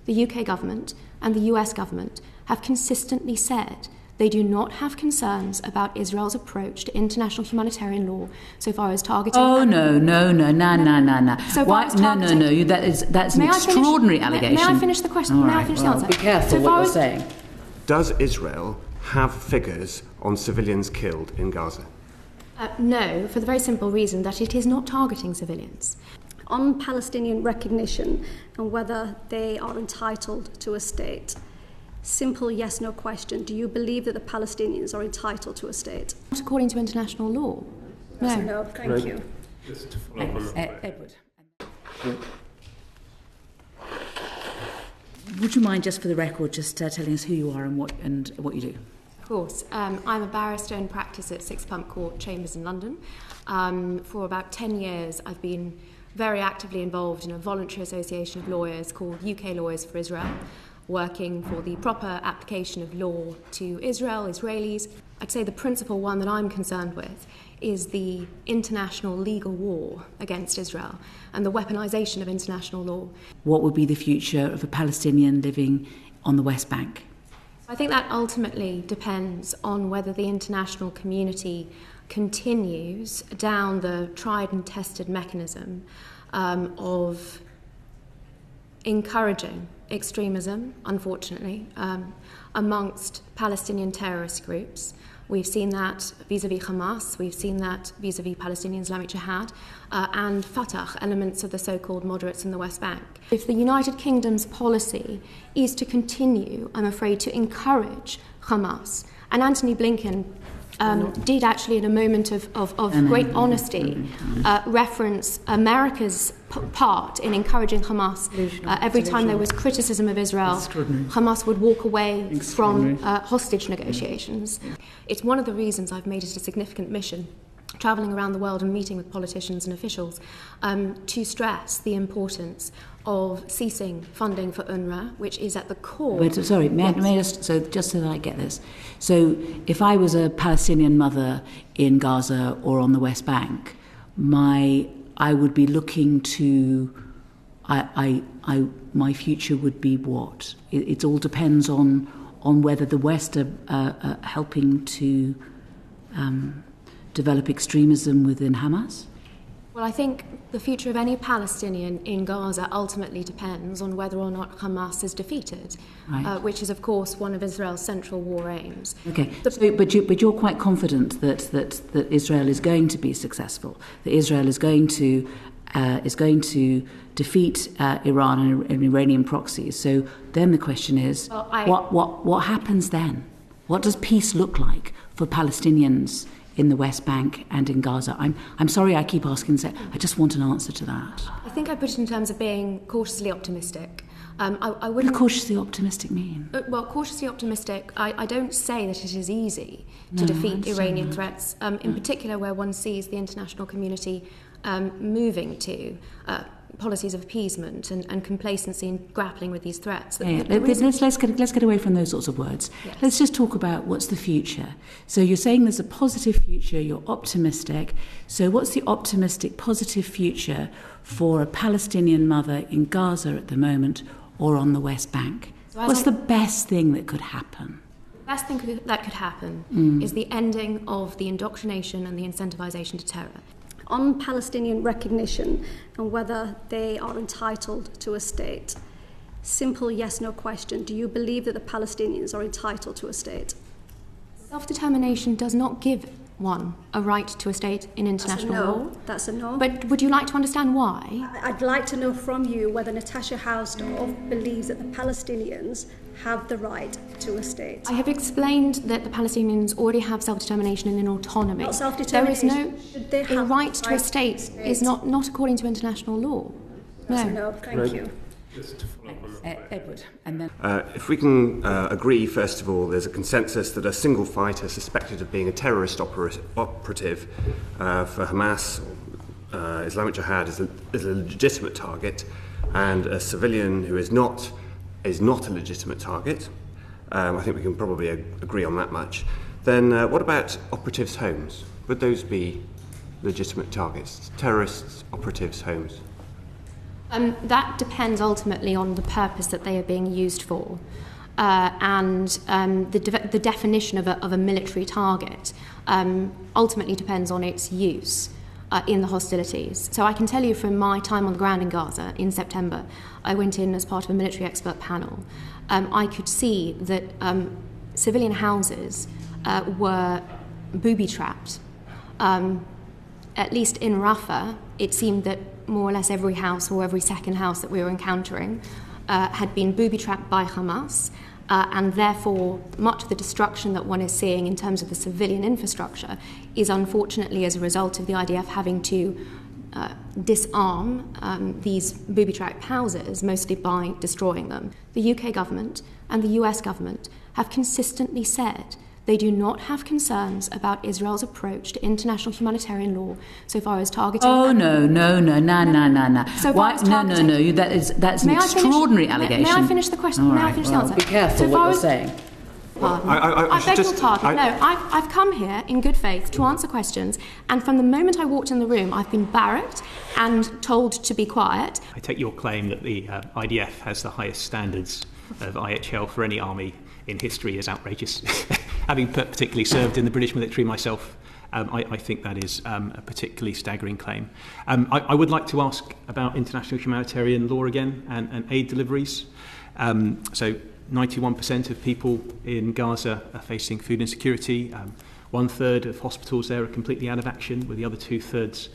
the UK government and the US government have consistently said they do not have concerns about Israel's approach to international humanitarian law so far as targeting... Oh, no. So far as targeting... No. That's an extraordinary allegation. May I finish the question? All May I right, finish well, the answer? Be careful what you're saying. Does Israel have figures on civilians killed in Gaza? No, for the very simple reason that it is not targeting civilians. On Palestinian recognition and whether they are entitled to a state, simple yes-no question. Do you believe that the Palestinians are entitled to a state? Not according to international law. That's a no. Thank you. Just to follow up on that. Edward. Would you mind, just for the record, just telling us who you are and what you do? Of course. I'm a barrister in practice at Six Pump Court Chambers in London. For about 10 years, I've been very actively involved in a voluntary association of lawyers called UK Lawyers for Israel, working for the proper application of law to Israel, Israelis. I'd say the principal one that I'm concerned with is the international legal war against Israel and the weaponization of international law. What would be the future of a Palestinian living on the West Bank? I think that ultimately depends on whether the international community continues down the tried and tested mechanism of encouraging extremism, unfortunately, amongst Palestinian terrorist groups. We've seen that vis-à-vis Hamas, we've seen that vis-à-vis Palestinian Islamic Jihad, and Fatah, elements of the so-called moderates in the West Bank. If the United Kingdom's policy is to continue, I'm afraid, to encourage Hamas, and Anthony Blinken did actually, in a moment of great honesty, reference America's part in encouraging Hamas. Every time there was criticism of Israel, Hamas would walk away from hostage negotiations. It's one of the reasons I've made it a significant mission, travelling around the world and meeting with politicians and officials, to stress the importance of ceasing funding for UNRWA, which is at the core... Wait, sorry, may I just so that I get this. So if I was a Palestinian mother in Gaza or on the West Bank, I would be looking to... my future would be what? It all depends on whether the West are helping to develop extremism within Hamas? Well, I think the future of any Palestinian in Gaza ultimately depends on whether or not Hamas is defeated, right. Which is, of course, one of Israel's central war aims. Okay, but you're quite confident that Israel is going to be successful, that Israel is going to defeat Iran and Iranian proxies. So then the question is, what happens then? What does peace look like for Palestinians in the West Bank and in Gaza? I'm sorry I keep asking, I just want an answer to that. I think I put it in terms of being cautiously optimistic. I what does cautiously optimistic mean? Well, cautiously optimistic, I don't say that it is easy to defeat Iranian threats, in particular where one sees the international community moving to policies of appeasement and complacency in grappling with these threats. Let's get away from those sorts of words. Yes. Let's just talk about what's the future. So you're saying there's a positive future, you're optimistic. So what's the optimistic, positive future for a Palestinian mother in Gaza at the moment or on the West Bank? What's the best thing that could happen? The best thing that could happen is the ending of the indoctrination and the incentivization to terror. On Palestinian recognition and whether they are entitled to a state, simple yes-no question. Do you believe that the Palestinians are entitled to a state? Self-determination does not give one a right to a state in international law. That's a no. But would you like to understand why? I'd like to know from you whether Natasha Hausdorff believes that the Palestinians have the right to a state. I have explained that the Palestinians already have self-determination and an autonomy. Not self-determination. There is no... A right to a state is not according to international law. That's a no. Thank you. Just to follow up on that. Edward, and then... If we can agree, first of all, there's a consensus that a single fighter suspected of being a terrorist operative for Hamas or Islamic Jihad is a legitimate target, and a civilian who is not a legitimate target. I think we can probably agree on that much. Then what about operatives' homes? Would those be legitimate targets? Terrorists' operatives' homes? That depends ultimately on the purpose that they are being used for, and the definition of a military target ultimately depends on its use in the hostilities. So I can tell you from my time on the ground in Gaza in September, I went in as part of a military expert panel. I could see that civilian houses were booby-trapped. At least in Rafah, it seemed that more or less every house or every second house that we were encountering had been booby-trapped by Hamas, and therefore much of the destruction that one is seeing in terms of the civilian infrastructure is unfortunately as a result of the IDF having to disarm these booby-trapped houses, mostly by destroying them. The UK government and the US government have consistently said they do not have concerns about Israel's approach to international humanitarian law so far as targeting... Oh, no. So far as targeting... No. That's an extraordinary allegation. May I finish the question? All May right, I finish the answer? Be careful what you're saying. Pardon. I beg your pardon. No, I've come here in good faith to answer questions, and from the moment I walked in the room, I've been barracked and told to be quiet. I take your claim that the IDF has the highest standards of IHL for any army in history as outrageous. Having particularly served in the British military myself, I think that is a particularly staggering claim. I would like to ask about international humanitarian law again and aid deliveries. So 91% of people in Gaza are facing food insecurity. 1/3 of hospitals there are completely out of action, with the other 2/3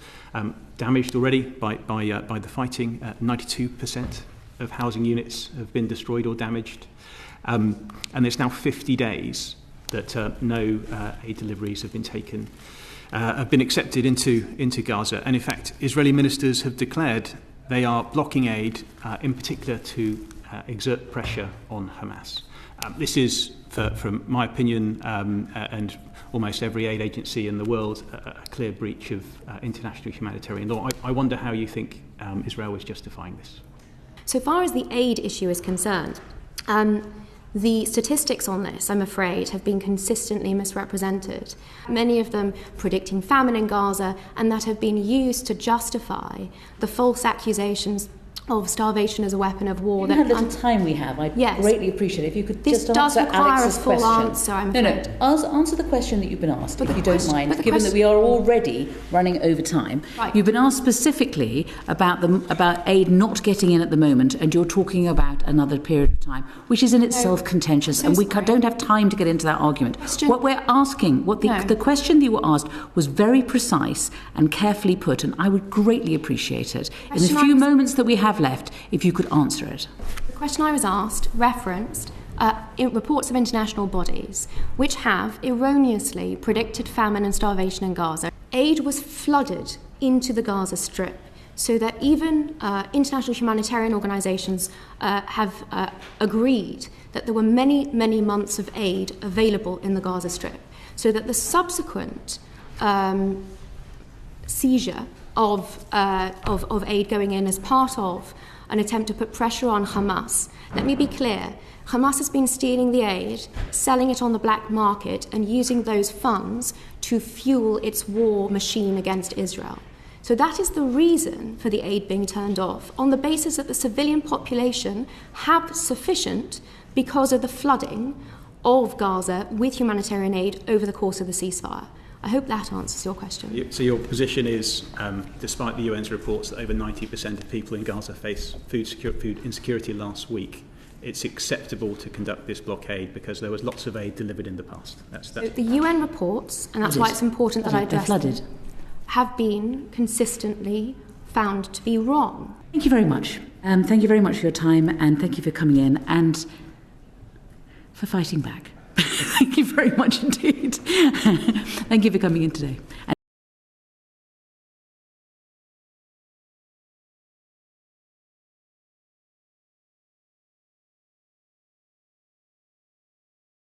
damaged already by the fighting. 92% of housing units have been destroyed or damaged. And there's now 50 days that no aid deliveries have been accepted into Gaza. And in fact, Israeli ministers have declared they are blocking aid, in particular to exert pressure on Hamas. This is, from my opinion, and almost every aid agency in the world, a clear breach of international humanitarian law. I wonder how you think Israel is justifying this. So far as the aid issue is concerned, the statistics on this, I'm afraid, have been consistently misrepresented. Many of them predicting famine in Gaza, and that have been used to justify the false accusations of starvation as a weapon of war. How little time we have, I'd greatly appreciate it if you could just answer Alex's question. Answer, I'm afraid. Answer the question that you've been asked, if you don't mind, given that we are already running over time. Right. You've been asked specifically about aid not getting in at the moment, and you're talking about another period of time, which is in itself contentious, and we don't have time to get into that argument. What we're asking, the question that you were asked was very precise and carefully put, and I would greatly appreciate it. In the few moments that we have left, if you could answer it. The question I was asked referenced in reports of international bodies which have erroneously predicted famine and starvation in Gaza. Aid was flooded into the Gaza Strip, so that even international humanitarian organisations have agreed that there were many months of aid available in the Gaza Strip, so that the subsequent seizure of aid going in as part of an attempt to put pressure on Hamas. Let me be clear. Hamas has been stealing the aid, selling it on the black market, and using those funds to fuel its war machine against Israel. So that is the reason for the aid being turned off, on the basis that the civilian population have sufficient because of the flooding of Gaza with humanitarian aid over the course of the ceasefire. I hope that answers your question. So your position is, despite the UN's reports that over 90% of people in Gaza face food insecurity last week, it's acceptable to conduct this blockade because there was lots of aid delivered in the past. So the UN reports, and that's why it's important that I address them, have been consistently found to be wrong. Thank you very much. Thank you very much for your time, and thank you for coming in and for fighting back. Thank you very much indeed. Thank you for coming in today.